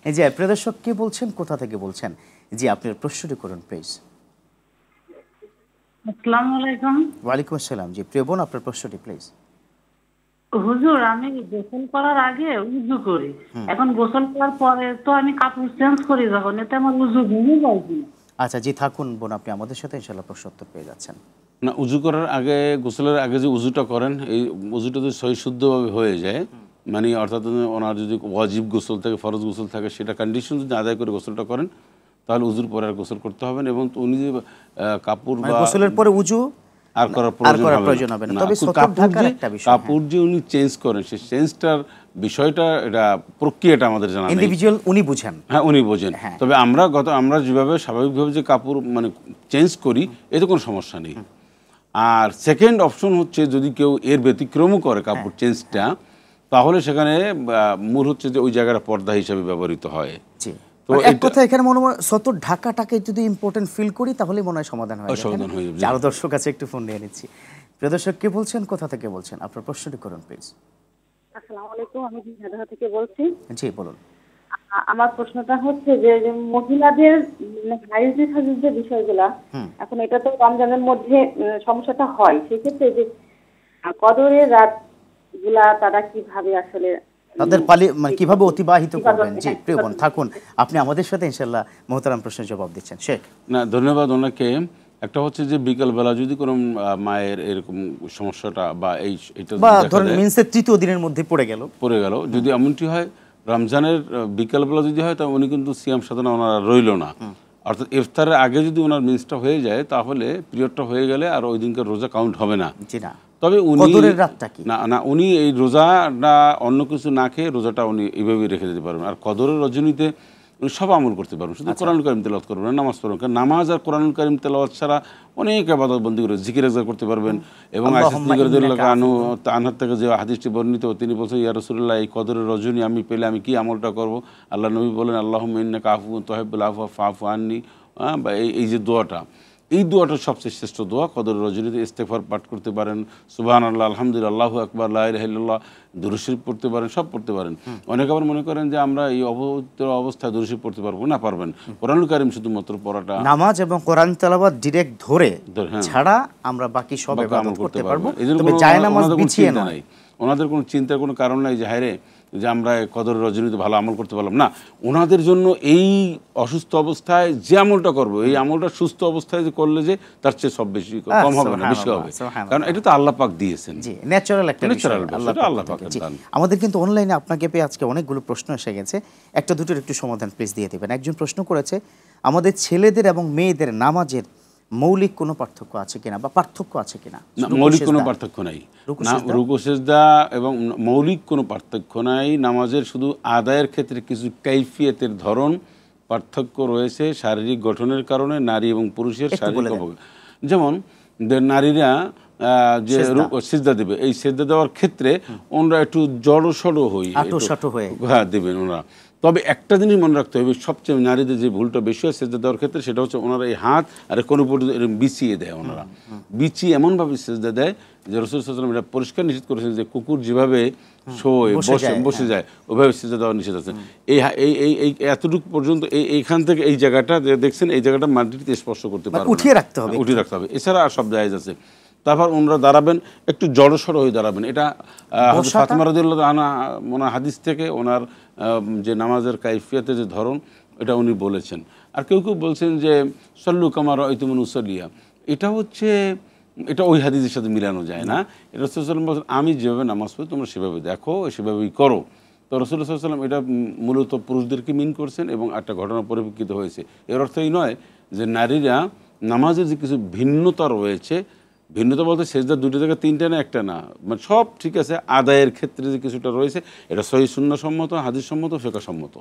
এই যে প্রিয় দর্শক কে বলছেন, কোথা থেকে বলছেন? জি, আপনার প্রশ্নটি করুন প্লিজ। আসসালামু আলাইকুম। ওয়ালাইকুম আসসালাম। জি প্রিয় বোন, আপনার প্রশ্নটি প্লিজ। হুজুর, আমি গোসল করার আগে উযু করি। এখন গোসল করার পরে তো আমি কাপড় চেঞ্জ করি, যখন এতে আমার উযু ভেঙে যায় কি? আচ্ছা জি, থাকুন বোন, আপনি আমাদের সাথে ইনশাআল্লাহ প্রশ্ন উত্তর পেয়ে যাচ্ছেন। না, উজু করার আগে, গোসলের আগে যে উজুটা করেন, এই উজুটা যদি সহি শুদ্ধভাবে হয়ে যায়, মানে অর্থাৎ ওনার যদি ওয়াজিব গোসল থাকে, ফরজ গোসল থাকে, সেটা কন্ডিশন যদি আদায় করে গোসলটা করেন, তাহলে উজুর পরে আর গোসল করতে হবে না। এবং উনি যে কাপড় বা গোসলের পরে উযু আর করার প্রয়োজন হবে না। তবে সতর ঢাকার একটা বিষয়, কাপড় যে উনি চেঞ্জ করেন, সেই চেঞ্জটার বিষয়টা, এটা প্রক্রিয়াটা আমাদের জানা নেই। ইন্ডিভিজুয়াল উনি বুঝেন। হ্যাঁ, উনি বোঝেন। তবে আমরা যেভাবে স্বাভাবিকভাবে যে কাপড় মানে চেঞ্জ করি, এতে কোনো সমস্যা নেই। আর সেকেন্ড অপশন হচ্ছে, যদি কেউ এর ব্যতিক্রমও করে কাপড় চেঞ্জটা, তাহলে সেখানে মূল হচ্ছে যে ওই জায়গাটা পর্দা হিসেবে ব্যবহৃত হয়। জি, তো এক কথা এখানে মনে হয় সতর ঢাকাটাকে যদি ইম্পর্টেন্ট ফিল করি, তাহলে মনে হয় সমাধান হয়ে যাবে। আরো দর্শক আছে, একটু ফোন নিয়ে নিচ্ছি। প্রিয় দর্শক কে বলছেন, কোথা থেকে বলছেন? আপনার প্রশ্নটি করুন প্লিজ। আসসালামু আলাইকুম, আমি ঢাকা থেকে বলছি। জি বলুন। আমার প্রশ্নটা হচ্ছে যে মহিলাদের হাইজিন যে বিষয়গুলা, এখন এটা তো রমজানের মধ্যে সমস্যাটা হয়, সেক্ষেত্রে যে কদরের রাত গুলা তারা কিভাবে আসলে তাদের পালি মানে কিভাবে অতিবাহিত করবেন? জি প্রিয় বোন, থাকুন, আপনি আমাদের সাথে ইনশাআল্লাহ মোহতারাম প্রশ্নের জবাব দিচ্ছেন। শেখ না, ধন্যবাদ ওনাকে। একটা হচ্ছে যে বিকালবেলা যদি কোনো মায়ের এরকম সমস্যাটা বা এটা বা ধরেন মিন্সের তৃতীয় দিনের মধ্যে পড়ে গেল, যদি এমনটি হয়, রমজানের বিকালবেলা যদি হয়, তা উনি কিন্তু সিয়াম সাধনা ওনার রইল না। অর্থাৎ ইফতারের আগে যদি ওনার মিন্সটা হয়ে যায়, তাহলে পিরিয়ডটা হয়ে গেলে আর ওই দিনকার রোজা কাউন্ট হবে না। জি না, তবে উনি না উনি এই রোজাটা অন্য কিছু না খেয়ে রোজাটা উনি এইভাবেই রেখে দিতে পারবেন। আর কদরের রজনীতে উনি সব আমল করতে পারবেন, শুধু কোরআনুল কারীম তেলাওয়াত করবেন না, নামাজ পড়বেন। কারণ নামাজ আর কোরআনুল কারীম তেলাওয়াত ছাড়া অনেক ইবাদত বন্দি করে জিকির আজকার করতে পারবেন। এবং আনহার থেকে যে হাদিসটি বর্ণিত, তিনি বলছেন, ইয়া রাসূলুল্লাহ, এই কদরের রজনী আমি পেলে আমি কি আমলটা করব? আল্লাহ নবী বলেন, আল্লাহুম্মা ইন্নাকা আফুউন তুহিব্বুল আফওয়া ফা'ফু আন্নী। বা এই যে দোয়াটা, এই দোয়াটা সবচেয়ে শ্রেষ্ঠ দোয়া। কদরের রজনীতে ইস্তেগফার পাঠ করতে পারেন, সুবহানাল্লাহ, আলহামদুলিল্লাহ, আল্লাহু আকবার, লা ইলাহা ইল্লাল্লাহ, দুরূদ শরীফ পড়তে পারেন, সব পড়তে পারেন। অনেকে আবার মনে করেন যে আমরা এই অপবিত্র অবস্থায় দুরূদ শরীফ পড়তে পারবো না, পারবেন। কোরআনুল কারীম শুধুমাত্র পড়াটা, নামাজ এবং কোরআন তেলাওয়াত ডিরেক্ট ধরে ছাড়া আমরা বাকি সব ইবাদত করতে পারবো। তবে জায়নামাজ বিছিয়ে নয়। ওনাদের কোনো চিন্তার কোনো কারণ নাই যে হায়রে যে আমরা কদরের রজনীতে ভালো আমল করতে পারলাম না। ওনাদের জন্য এই অসুস্থ অবস্থায় যে আমলটা করবো, এই আমলটা সুস্থ অবস্থায় যে করলে যে তার চেয়ে সব বেশি কম হবে না, বেশি হবে। কারণ এটা তো আল্লাহ পাক দিয়েছেন। জি, ন্যাচারাল একটা বিষয়, আল্লাহ পাকের দান। আমাদের কিন্তু অনলাইনে আপনাকে পেয়ে আজকে অনেকগুলো প্রশ্ন এসে গেছে, একটা দুটোর একটু সমাধান প্লিজ দিয়ে দেবেন। একজন প্রশ্ন করেছে, আমাদের ছেলেদের এবং মেয়েদের নামাজের মৌলিক কোনো পার্থক্য আছে কিনা বা পার্থক্য আছে কিনা? মৌলিক কোনো পার্থক্য নাই। রুকু সিজদা এবং মৌলিক কোনো পার্থক্য নাই। নামাজের শুধু আদায়ের ক্ষেত্রে কিছু কাইফিয়তের ধরন পার্থক্য রয়েছে শারীরিক গঠনের কারণে, নারী এবং পুরুষের শারীরিক অবস্থা। যেমন নারীরা যে সিজদা দেবে, এই সিজদা দেওয়ার ক্ষেত্রে ওনারা একটু জড়সড় হ্যাঁ দেবেন ওনারা। তবে একটা জিনিস মনে রাখতে হবে, সবচেয়ে নারীদের যে ভুলটা বেশি হয় সেজদা দেওয়ার ক্ষেত্রে, সেটা হচ্ছে ওনারা এই হাত আর কোনো পর্যন্ত এরকম বিছিয়ে দেয়। ওনারা বিছিয়ে এমনভাবে সেজদা দেয় যে রাসূল সাল্লাল্লাহু আলাইহি ওয়াসাল্লাম এটা পরিষ্কার নিষেধ করেছেন যে কুকুর যেভাবে শোয় বসে যায় ওইভাবে সেজদা দেওয়া নিষেধ আছে। এই এতটুকু পর্যন্ত এইখান থেকে এই জায়গাটা দেখছেন, এই জায়গাটা মাটিতে স্পর্শ করতে পারবে, উঠিয়ে রাখতে হবে। এছাড়া আর সব জায়েজ আছে। তারপর ওনারা দাঁড়াবেন, একটু জড়সড় হয়ে দাঁড়াবেন। এটা ফাতেমা রাদিয়াল্লাহু আনহা ওনার হাদিস থেকে ওনার যে নামাজের কাইফিয়াতের যে ধরন, এটা উনি বলেছেন। আর কেউ কেউ বলছেন যে সল্লু কামা রাআইতুমুনি উসাল্লি, এটা ওই হাদিসের সাথে মিলানো যায় না। এটা রাসূল সাল্লাল্লাহু আলাইহি ওয়াসাল্লাম বলেন, আমি যেভাবে নামাজ পড়ি তোমরা সেভাবে দেখো, সেভাবেই করো। তো রাসূল সাল্লাল্লাহু আলাইহি ওয়াসাল্লাম এটা মূলত পুরুষদেরকে মিন করছেন এবং একটা ঘটনা পরিপ্রেক্ষিত হয়েছে। এর অর্থ এই নয় যে নারীরা নামাজের যে কিছু ভিন্নতা রয়েছে, ভিন্নতা বলতে সেজদা দুটো জায়গায় তিনটা না একটা না, মানে সব ঠিক আছে, আদায়ের ক্ষেত্রে যে কিছুটা রয়েছে এটা সহিহ সুন্নাহ সম্মত, হাদিস সম্মত, ফিকহ সম্মত।